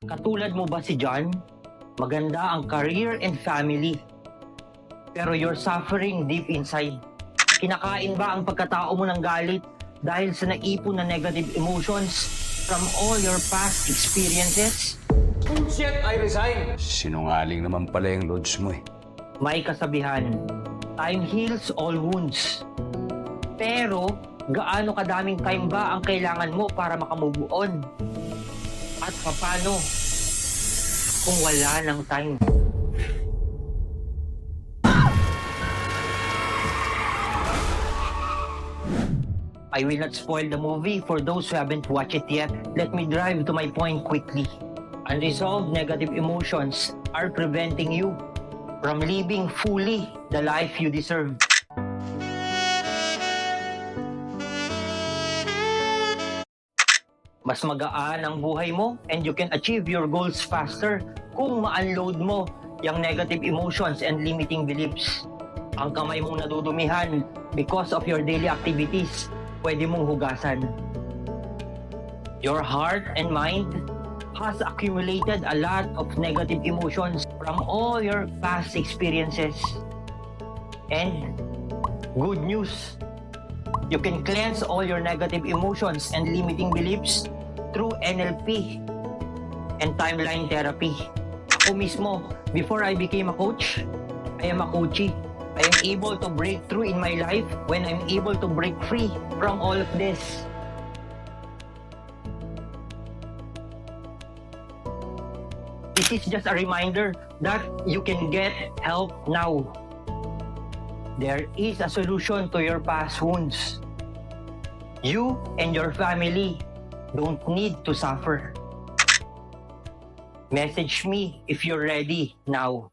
Katulad mo ba si John? Maganda ang career and family. Pero you're suffering deep inside. Kinakain ba ang pagkatao mo ng galit dahil sa naipon na negative emotions from all your past experiences? Bullshit! I resign! Sinungaling naman pala yung lodge mo eh. May kasabihan, time heals all wounds. Pero, gaano kadaming time ba ang kailangan mo para makamove on? At paano kung wala ng time? I will not spoil the movie for those who haven't watched it yet. Let me drive to my point quickly. Unresolved negative emotions are preventing you from living fully the life you deserve. Mas magaan ang buhay mo and you can achieve your goals faster kung ma-unload mo yung negative emotions and limiting beliefs. Ang kamay mong nadudumihan because of your daily activities, pwede mong hugasan. Your heart and mind has accumulated a lot of negative emotions from all your past experiences. And good news, you can cleanse all your negative emotions and limiting beliefs through NLP and timeline therapy. Ako mismo, before I became a coach, I am a coachee. I am able to break through in my life when I'm able to break free from all of this. This is just a reminder that you can get help now. There is a solution to your past wounds. You and your family don't need to suffer. Message me if you're ready now.